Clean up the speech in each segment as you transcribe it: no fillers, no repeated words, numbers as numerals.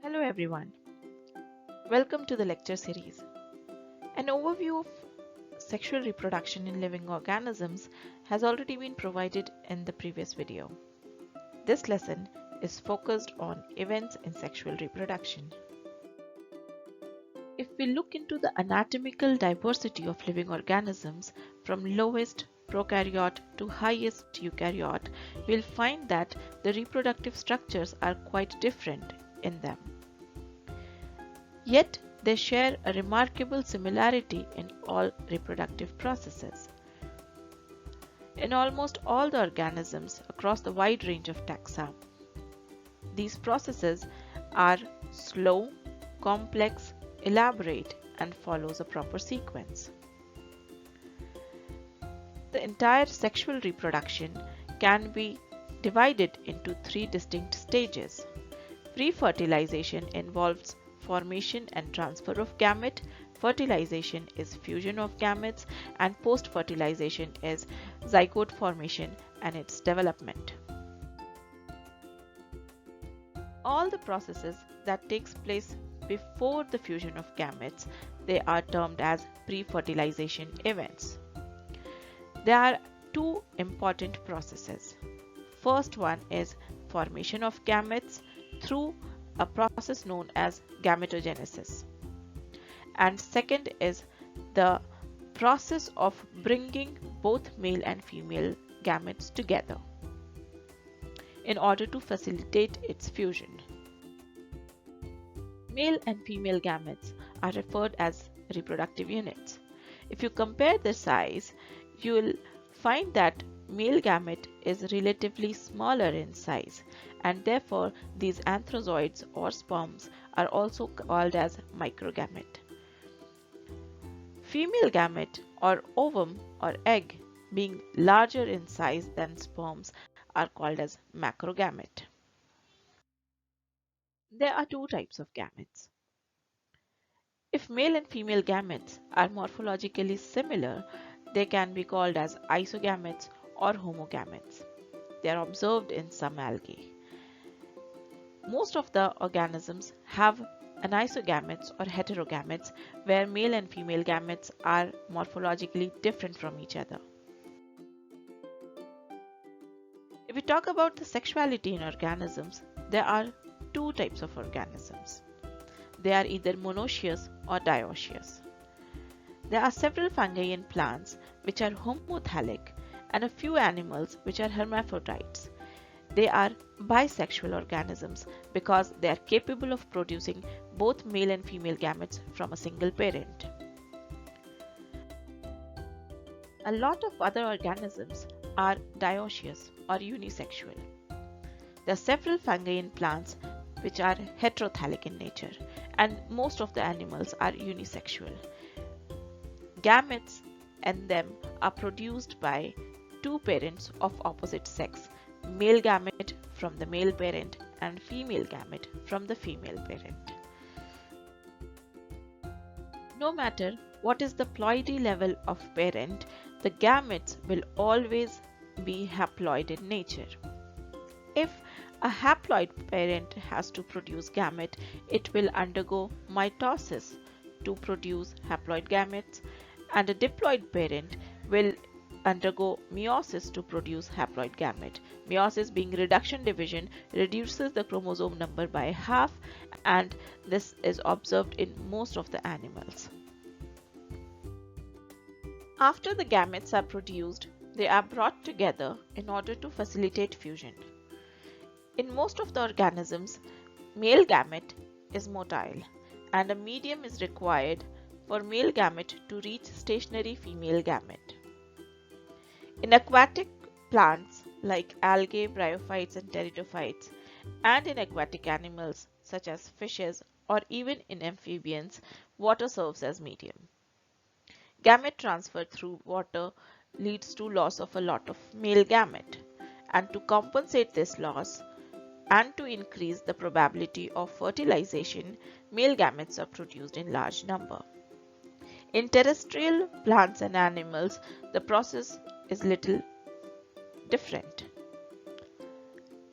Hello everyone, welcome to the lecture series. An overview of sexual reproduction in living organisms has already been provided in the previous video. This lesson is focused on events in sexual reproduction. If we look into the anatomical diversity of living organisms from lowest prokaryote to highest eukaryote, we'll find that the reproductive structures are quite different in them. Yet they share a remarkable similarity in all reproductive processes. In almost all the organisms across the wide range of taxa, these processes are slow, complex, elaborate, and follows a proper sequence. The entire sexual reproduction can be divided into three distinct stages. Pre-fertilization involves formation and transfer of gamete, fertilization is fusion of gametes, and post-fertilization is zygote formation and its development. All the processes that takes place before the fusion of gametes, they are termed as pre-fertilization events. There are two important processes. First one is formation of gametes through a process known as gametogenesis. And second is the process of bringing both male and female gametes together in order to facilitate its fusion. Male and female gametes are referred as reproductive units. If you compare their size, you will find that male gamete is relatively smaller in size, and therefore these anthrozoids or sperms are also called as microgamete. Female gamete or ovum or egg being larger in size than sperms are called as macrogamete. There are two types of gametes. If male and female gametes are morphologically similar, they can be called as isogametes or homogametes. They are observed in some algae. Most of the organisms have anisogametes or heterogametes where male and female gametes are morphologically different from each other. If we talk about the sexuality in organisms, there are two types of organisms. They are either monoecious or dioecious. There are several fungi and plants which are homothallic and a few animals which are hermaphrodites. They are bisexual organisms because they are capable of producing both male and female gametes from a single parent. A lot of other organisms are dioecious or unisexual. There are several fungi and plants which are heterothallic in nature, and most of the animals are unisexual. Gametes in them are produced by two parents of opposite sex, male gamete from the male parent and female gamete from the female parent. No matter what is the ploidy level of parent, the gametes will always be haploid in nature. If a haploid parent has to produce gamete, it will undergo mitosis to produce haploid gametes, and a diploid parent will undergo meiosis to produce haploid gamete. Meiosis being reduction division reduces the chromosome number by half, and this is observed in most of the animals. After the gametes are produced, they are brought together in order to facilitate fusion. In most of the organisms, male gamete is motile and a medium is required for male gamete to reach stationary female gamete. In aquatic plants like algae, bryophytes and pteridophytes, and in aquatic animals such as fishes or even in amphibians, water serves as medium. Gamete transfer through water leads to loss of a lot of male gamete, and to compensate this loss and to increase the probability of fertilization, male gametes are produced in large number. In terrestrial plants and animals, the process is little different.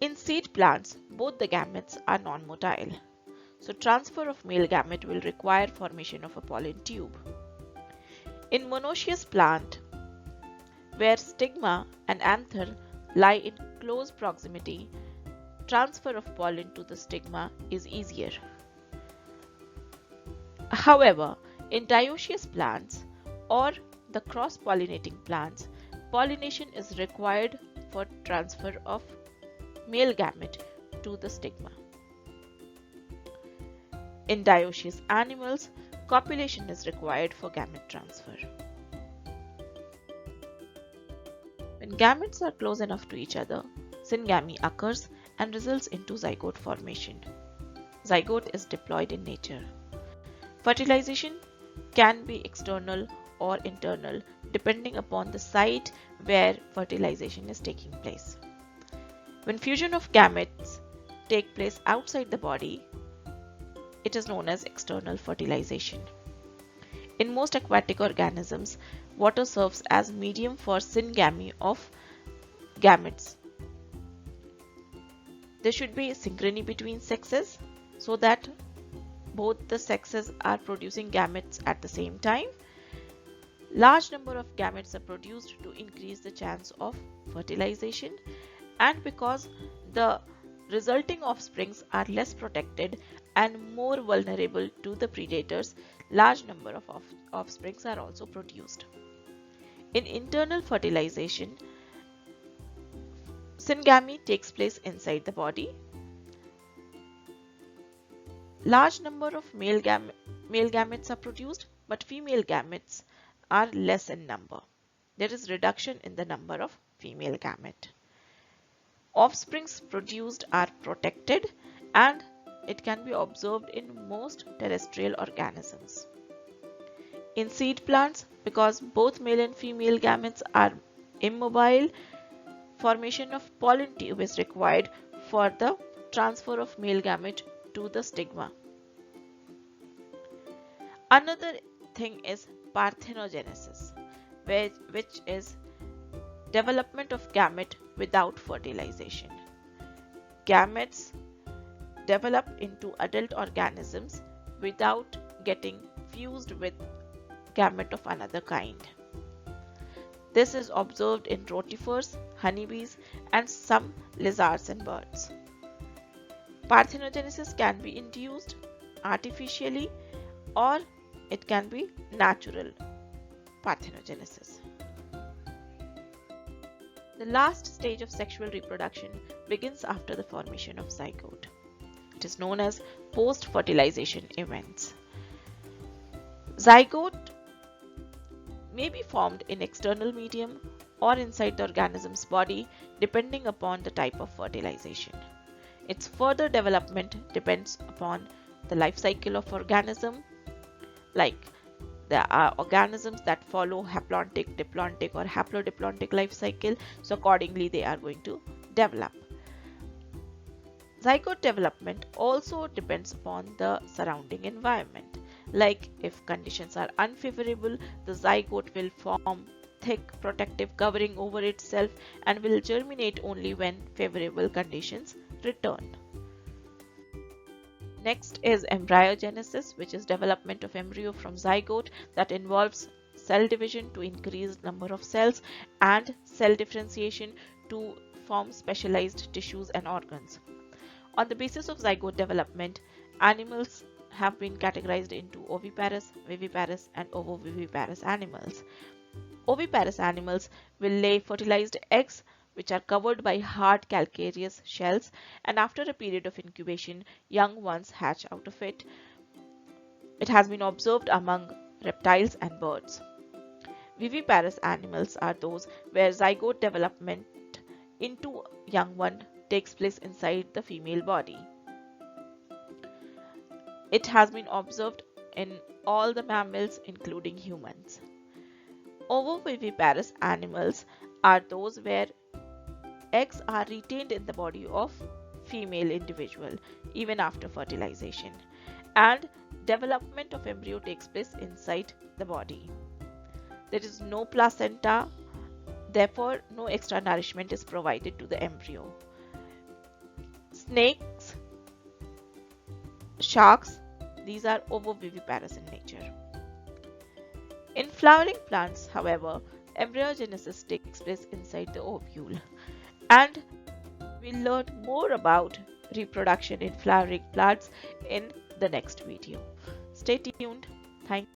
In seed plants, both the gametes are non-motile. so transfer of male gamete will require formation of a pollen tube. In monoecious plant, where stigma and anther lie in close proximity, transfer of pollen to the stigma is easier. However, in dioecious plants or the cross-pollinating plants, pollination is required for transfer of male gamete to the stigma. In dioecious animals, copulation is required for gamete transfer. When gametes are close enough to each other, syngamy occurs and results into zygote formation. Zygote is diploid in nature. Fertilization can be external or internal depending upon the site where fertilization is taking place. When fusion of gametes take place outside the body, it is known as external fertilization. In most aquatic organisms, water serves as medium for syngamy of gametes. There should be synchrony between sexes so that both the sexes are producing gametes at the same time. Large number of gametes are produced to increase the chance of fertilization, and because the resulting offsprings are less protected and more vulnerable to the predators, large number of offsprings are also produced. In internal fertilization, syngamy takes place inside the body. Large number of male gametes are produced, but female gametes are less in number. There is reduction in the number of female gamete. Offsprings produced are protected and it can be observed in most terrestrial organisms. In seed plants, because both male and female gametes are immobile, formation of pollen tube is required for the transfer of male gamete to the stigma. Another thing is parthenogenesis, which is development of gamete without fertilization. Gametes develop into adult organisms without getting fused with gamete of another kind. This is observed in rotifers, honeybees, and some lizards and birds. Parthenogenesis can be induced artificially or it can be natural parthenogenesis. The last stage of sexual reproduction begins after the formation of zygote. It is known as post-fertilization events. Zygote may be formed in external medium or inside the organism's body depending upon the type of fertilization. Its further development depends upon the life cycle of organism. Like there are organisms that follow haplontic, diplontic or haplodiplontic life cycle, so accordingly they are going to develop. Zygote development also depends upon the surrounding environment. Like if conditions are unfavorable, the zygote will form thick protective covering over itself and will germinate only when favorable conditions return. Next is embryogenesis, which is development of embryo from zygote that involves cell division to increase number of cells and cell differentiation to form specialized tissues and organs. On the basis of zygote development, animals have been categorized into oviparous, viviparous and ovoviviparous animals. Oviparous animals will lay fertilized eggs which are covered by hard calcareous shells, and after a period of incubation, young ones hatch out of it. It has been observed among reptiles and birds. Viviparous animals are those where zygote development into young one takes place inside the female body. It has been observed in all the mammals including humans. Ovoviviparous animals are those where eggs are retained in the body of female individual even after fertilization, and development of embryo takes place inside the body. There is no placenta, therefore no extra nourishment is provided to the embryo. Snakes Sharks, these are ovoviviparous in nature. In flowering plants, however, embryogenesis takes place inside the ovule. And we'll learn more about reproduction in flowering plants in the next video. Stay tuned. Thank